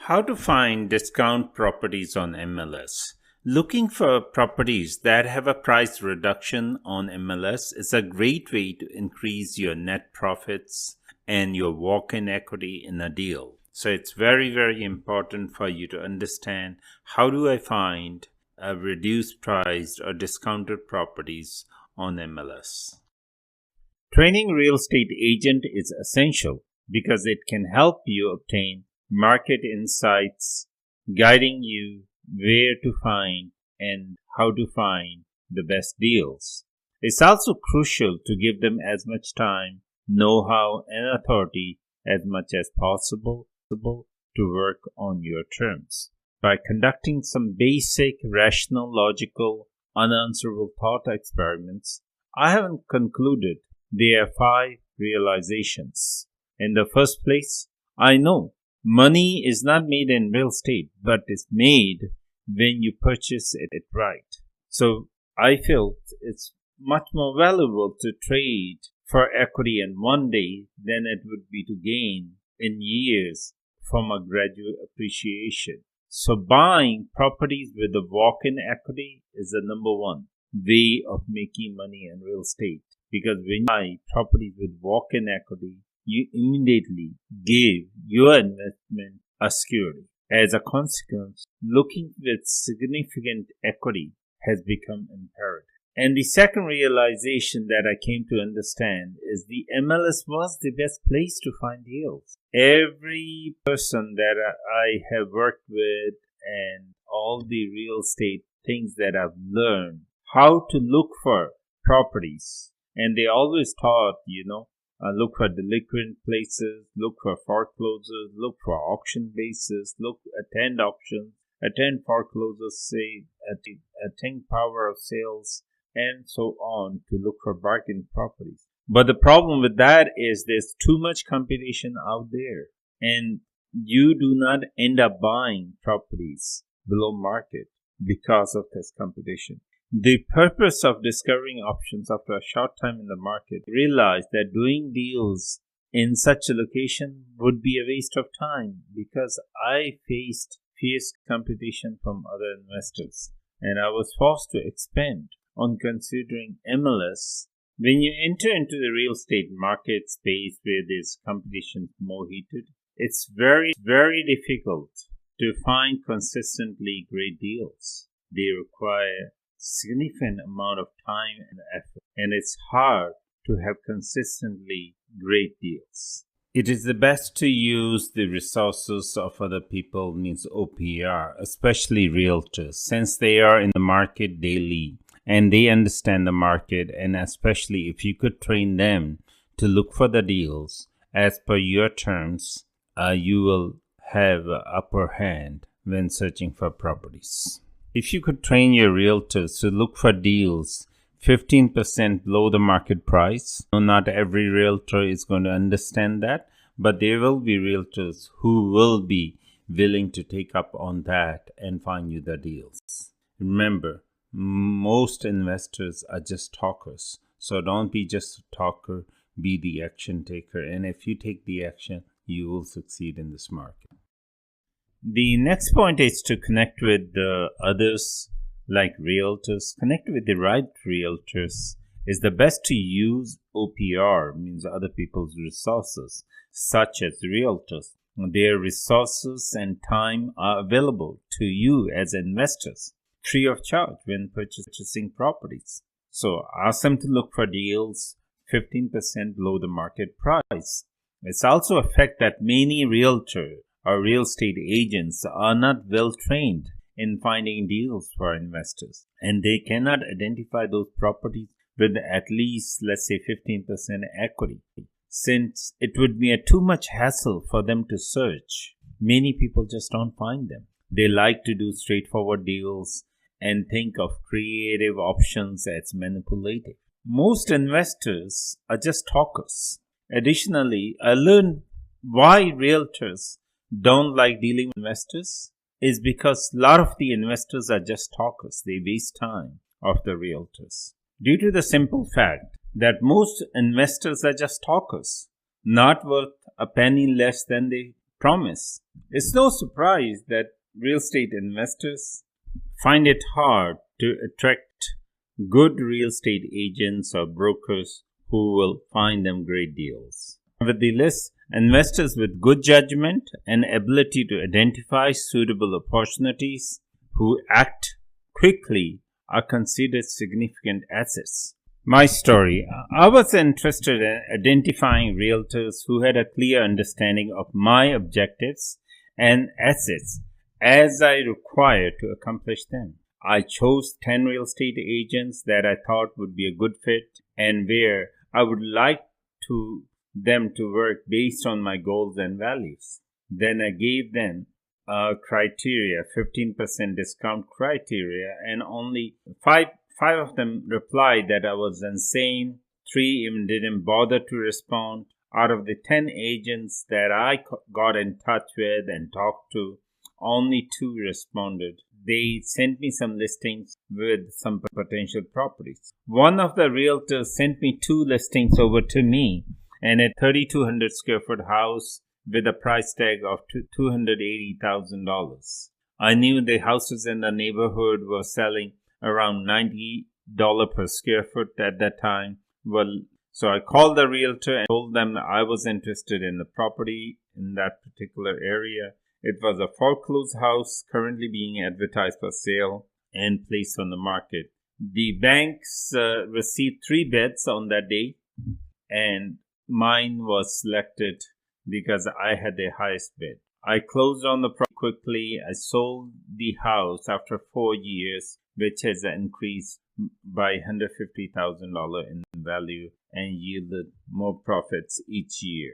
How to find discount properties on MLS. Looking for properties that have a price reduction on MLS is a great way to increase your net profits and your walk-in equity in a deal. So it's very, very important for you to understand how do I find reduced priced or discounted properties on MLS. Training real estate agent is essential because it can help you obtain market insights, guiding you where to find and how to find the best deals. It's also crucial to give them as much time, know-how, and authority as much as possible to work on your terms. By conducting some basic, rational, logical, unanswerable thought experiments, I have concluded there are 5 realizations. In the first place, I know money is not made in real estate, but is made when you purchase it right. So I feel it's much more valuable to trade for equity in one day than it would be to gain in years from a gradual appreciation. So buying properties with a walk-in equity is the number one way of making money in real estate. Because when you buy properties with walk-in equity, you immediately give your investment a security. As a consequence, looking with significant equity has become imperative. And the second realization that I came to understand is the MLS was the best place to find deals. Every person that I have worked with and all the real estate things that I've learned, how to look for properties. And they always taught, look for delinquent places, look for foreclosures, look for auction bases, attend auctions, attend foreclosures, attend power of sales, and so on to look for bargain properties. But the problem with that is there's too much competition out there, and you do not end up buying properties below market because of this competition. The purpose of discovering options after a short time in the market realized that doing deals in such a location would be a waste of time because I faced fierce competition from other investors and I was forced to expand on considering MLS. When you enter into the real estate market space where this competition is more heated, it's very, very difficult to find consistently great deals. They require significant amount of time and effort, and it's hard to have consistently great deals. It is the best to use the resources of other people, means OPR, especially realtors, since they are in the market daily and they understand the market, and especially if you could train them to look for the deals as per your terms, you will have an upper hand when searching for properties. If you could train your realtors to look for deals 15% below the market price, not every realtor is going to understand that, but there will be realtors who will be willing to take up on that and find you the deals. Remember, most investors are just talkers. So don't be just a talker, be the action taker. And if you take the action, you will succeed in this market. The next point is to connect with the others like realtors. Connect with the right realtors is the best to use OPR, means other people's resources, such as realtors. Their resources and time are available to you as investors, free of charge when purchasing properties. So ask them to look for deals 15% below the market price. It's also a fact that many realtors or real estate agents are not well trained in finding deals for investors, and they cannot identify those properties with at least, let's say, 15% equity. Since it would be too much hassle for them to search, many people just don't find them. They like to do straightforward deals and think of creative options as manipulative. Most investors are just talkers. Additionally, I learned why realtors don't like dealing with investors is because a lot of the investors are just talkers. They waste time of the realtors. Due to the simple fact that most investors are just talkers, not worth a penny less than they promise. It's no surprise that real estate investors find it hard to attract good real estate agents or brokers who will find them great deals. With the list, investors with good judgment and ability to identify suitable opportunities who act quickly are considered significant assets. My story. I was interested in identifying realtors who had a clear understanding of my objectives and assets as I required to accomplish them. I chose 10 real estate agents that I thought would be a good fit and where I would like them to work based on my goals and values. Then I gave them a criteria, 15% discount criteria, and only five of them replied that I was insane. 3 even didn't bother to respond. Out of the 10 agents that I got in touch with and talked to, only 2 responded. They sent me some listings with some potential properties. One of the realtors sent me 2 listings over to me, and a 3,200 square foot house with a price tag of $280,000. I knew the houses in the neighborhood were selling around $90 per square foot at that time. So I called the realtor and told them I was interested in the property in that particular area. It was a foreclosed house currently being advertised for sale and placed on the market. The banks received 3 bids on that day, and mine was selected because I had the highest bid. I closed on the property quickly. I sold the house after 4 years, which has increased by $150,000 in value and yielded more profits each year.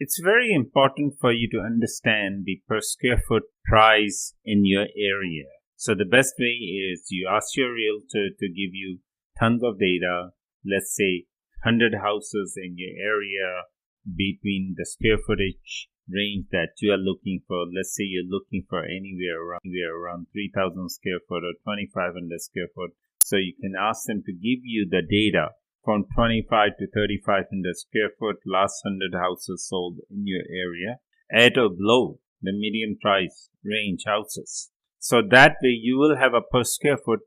It's very important for you to understand the per square foot price in your area. So the best way is you ask your realtor to give you tons of data, let's say 100 houses in your area between the square footage range that you are looking for. Let's say you're looking for anywhere around 3,000 square foot or 2,500 square foot. So you can ask them to give you the data from 25 to 3,500 square foot, last 100 houses sold in your area at or below the median price range houses. So that way you will have a per square foot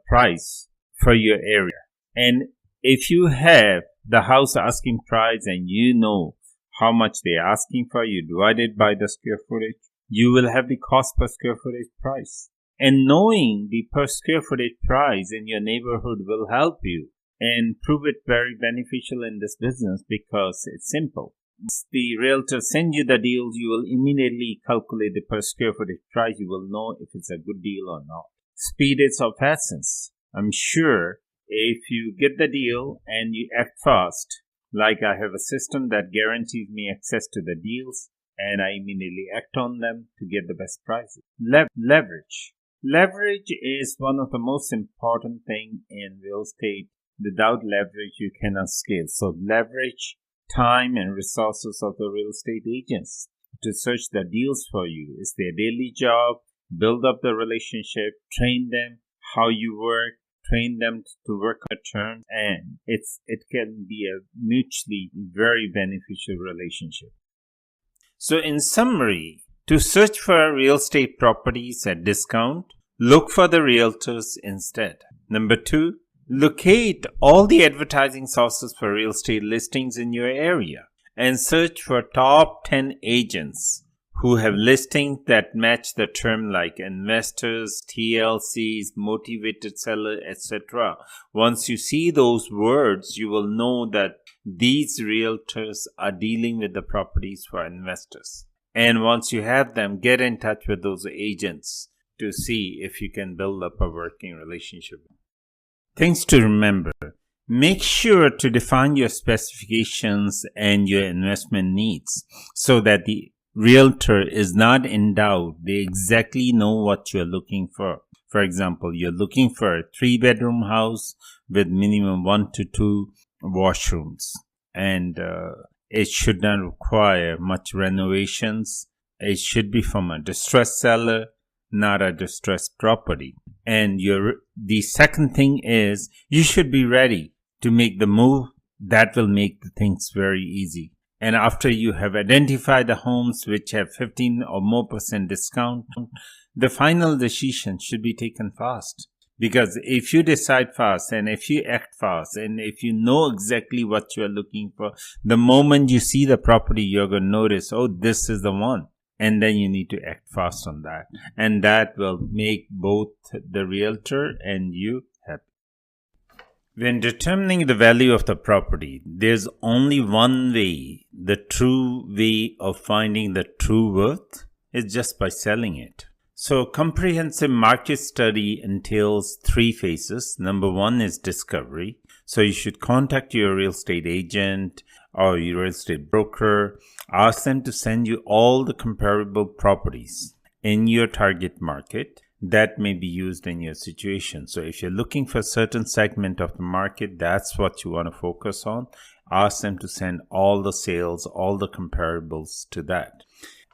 price for your area. And if you have the house asking price and you know how much they're asking for, you divide it by the square footage, you will have the cost per square footage price. And knowing the per square footage price in your neighborhood will help you and prove it very beneficial in this business because it's simple. Once the realtor sends you the deals, you will immediately calculate the per square footage price. You will know if it's a good deal or not. Speed is of essence. I'm sure if you get the deal and you act fast, like I have a system that guarantees me access to the deals and I immediately act on them to get the best prices. Leverage. Leverage is one of the most important things in real estate. Without leverage, you cannot scale. So leverage time and resources of the real estate agents to search the deals for you. It's their daily job. Build up the relationship, train them how you work, train them to work on terms, and it can be a mutually very beneficial relationship. So in summary, to search for real estate properties at discount, look for the realtors instead. Number 2, locate all the advertising sources for real estate listings in your area and search for top 10 agents who have listings that match the term like investors, TLCs, motivated seller, etc. Once you see those words, you will know that these realtors are dealing with the properties for investors. And once you have them, get in touch with those agents to see if you can build up a working relationship. Things to remember. Make sure to define your specifications and your investment needs so that the realtor is not in doubt. They exactly know what you're looking for. For example, you're looking for a 3-bedroom house with minimum 1 to 2 washrooms, and it should not require much renovations. It should be from a distressed seller, not a distressed property. And the second thing is you should be ready to make the move. That will make the things very easy. And after you have identified the homes which have 15 or more % discount, the final decision should be taken fast. Because if you decide fast and if you act fast and if you know exactly what you are looking for, the moment you see the property, you're going to notice, oh, this is the one. And then you need to act fast on that. And that will make both the realtor and you happy. When determining the value of the property, there's only one way, the true way of finding the true worth is just by selling it. So comprehensive market study entails 3 phases. Number 1 is discovery. So you should contact your real estate agent or your real estate broker. Ask them to send you all the comparable properties in your target market that may be used in your situation. So if you're looking for a certain segment of the market, that's what you want to focus on. Ask them to send all the sales, all the comparables to that.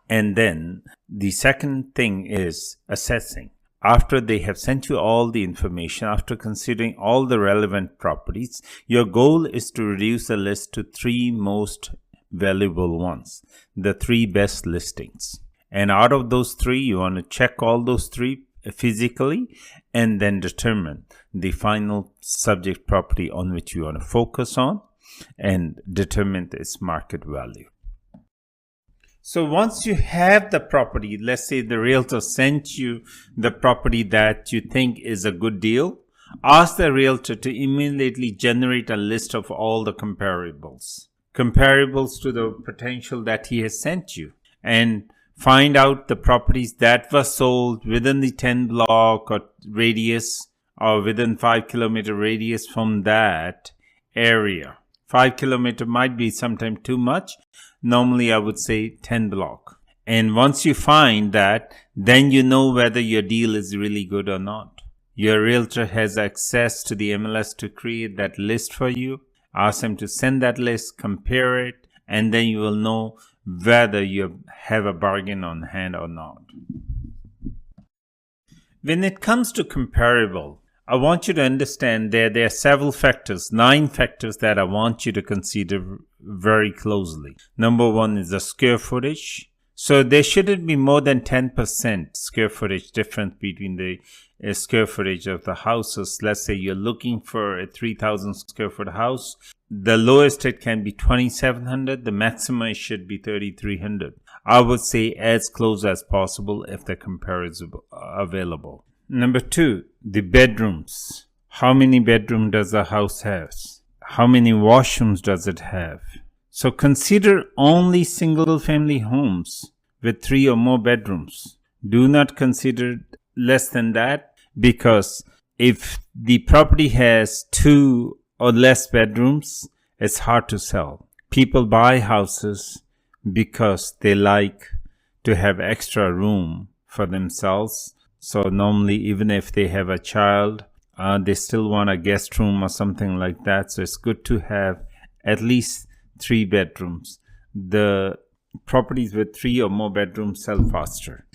And then the second thing is assessing. After they have sent you all the information, after considering all the relevant properties, your goal is to reduce the list to 3 most valuable ones, the 3 best listings. And out of those 3, you want to check all those 3 physically and then determine the final subject property on which you want to focus on and determine its market value. So once you have the property, let's say the realtor sent you the property that you think is a good deal, ask the realtor to immediately generate a list of all the comparables to the potential that he has sent you, and find out the properties that were sold within the 10 block or radius or within 5 kilometer radius from that area. 5 kilometer might be sometimes too much. Normally, I would say 10 block. And once you find that, then you know whether your deal is really good or not. Your realtor has access to the MLS to create that list for you. Ask them to send that list, compare it, and then you will know whether you have a bargain on hand or not. When it comes to comparable, I want you to understand that there are several factors, 9 factors that I want you to consider very closely. Number 1 is the square footage. So there shouldn't be more than 10% square footage difference between the square footage of the houses. Let's say you're looking for a 3,000 square foot house. The lowest it can be 2,700. The maximum it should be 3,300. I would say as close as possible if the comparison is available. Number 2, the bedrooms. How many bedrooms does the house have? How many washrooms does it have? So consider only single family homes with 3 or more bedrooms. Do not consider less than that, because if the property has 2 or less bedrooms, it's hard to sell. People buy houses because they like to have extra room for themselves. So normally, even if they have a child, they still want a guest room or something like that. So it's good to have at least 3 bedrooms. The properties with 3 or more bedrooms sell faster.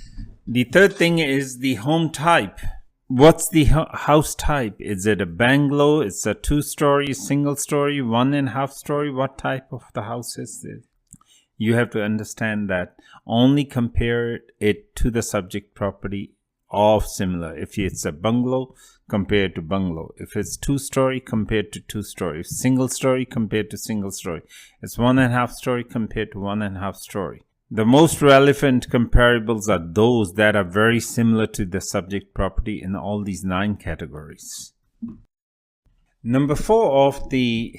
The third thing is the home type. What's the house type? Is it a bungalow? It's a 2-story, single story, 1.5 story? What type of the house is this? You have to understand that. Only compare it to the subject property of similar. If it's a bungalow, compared to bungalow. If it's 2-story, compared to 2-story. If single story, compared to single story. It's 1.5 story compared to 1.5 story. The most relevant comparables are those that are very similar to the subject property in all these 9 categories. Number 4 of the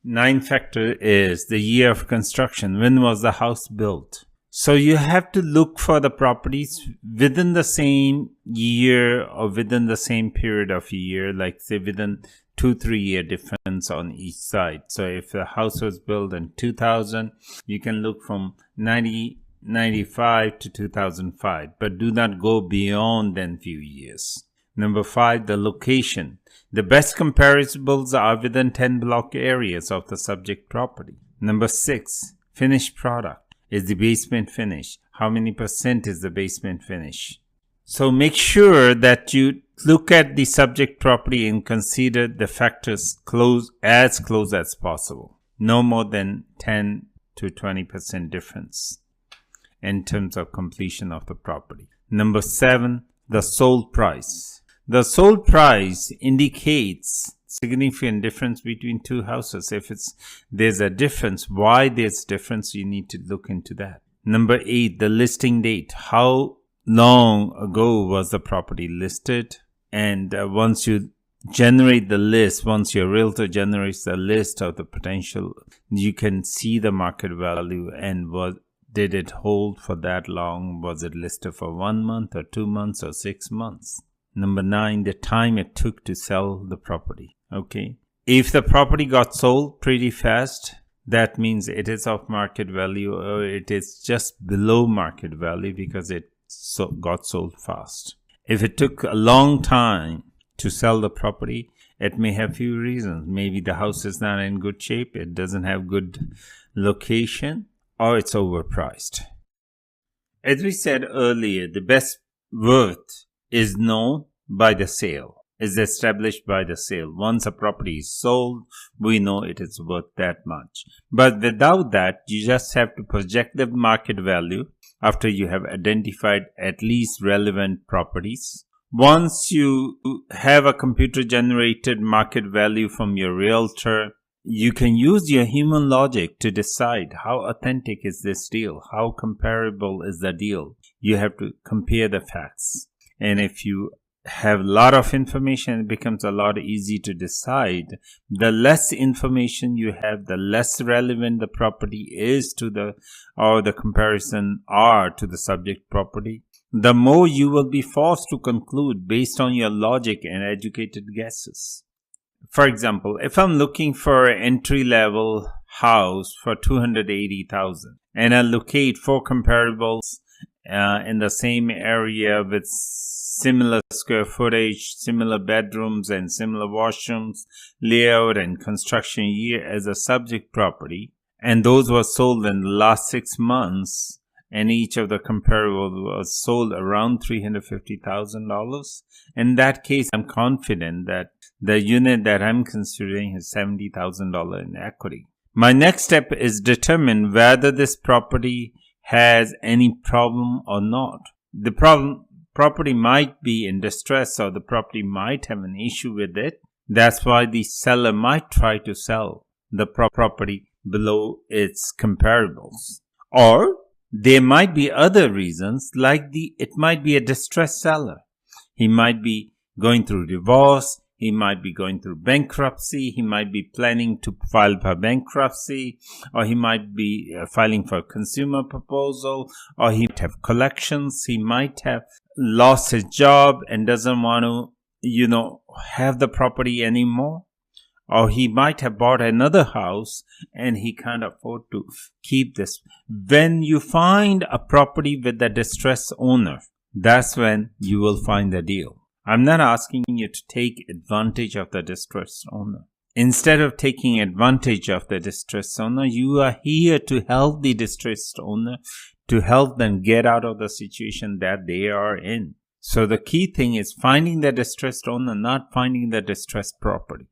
9 factor is the year of construction. When was the house built? So you have to look for the properties within the same year or within the same period of a year, like say within 2-3 year difference on each side. So if the house was built in 2000, you can look from 1995 to 2005, but do not go beyond then few years. Number 5, the location. The best comparables are within 10 block areas of the subject property. Number 6, finished product. Is the basement finished? How many % is the basement finish? So make sure that you look at the subject property and consider the factors as close as possible. No more than 10 to 20% difference in terms of completion of the property. Number 7, the sold price. The sold price indicates significant difference between two houses. If there's a difference, why there's difference, you need to look into that. Number 8, the listing date. How long ago was the property listed? And once you generate the list, once your realtor generates the list of the potential, you can see the market value and did it hold for that long? Was it listed for 1 month or 2 months or 6 months? Number 9, the time it took to sell the property. Okay. If the property got sold pretty fast, that means it is of market value, or it is just below market value because it got sold fast. If it took a long time to sell the property, it may have few reasons. Maybe the house is not in good shape, it doesn't have good location, or it's overpriced. As we said earlier, the best worth is known by the sale, is established by the sale. Once a property is sold, we know it is worth that much. But without that, you just have to project the market value after you have identified at least relevant properties. Once you have a computer-generated market value from your realtor, you can use your human logic to decide how authentic is this deal, how comparable is the deal. You have to compare the facts. And if you have a lot of information, it becomes a lot easier to decide. The less information you have, the less relevant the property is to the comparison are to the subject property, the more you will be forced to conclude based on your logic and educated guesses. For example, if I'm looking for an entry-level house for $280,000 and I locate 4 comparables in the same area with similar square footage, similar bedrooms and similar washrooms, layout and construction year as a subject property, and those were sold in the last 6 months, and each of the comparables was sold around $350,000. In that case, I'm confident that the unit that I'm considering has $70,000 in equity. My next step is determine whether this property has any problem or not. The property might be in distress, or the property might have an issue with it. That's why the seller might try to sell the property below its comparables. Or there might be other reasons, like it might be a distressed seller. He might be going through divorce. He might be going through bankruptcy. He might be planning to file for bankruptcy, or he might be filing for a consumer proposal, or he might have collections. He might have lost his job and doesn't want to, have the property anymore. Or he might have bought another house and he can't afford to keep this. When you find a property with a distressed owner, that's when you will find the deal. I'm not asking you to take advantage of the distressed owner. Instead of taking advantage of the distressed owner, you are here to help the distressed owner, to help them get out of the situation that they are in. So the key thing is finding the distressed owner, not finding the distressed property.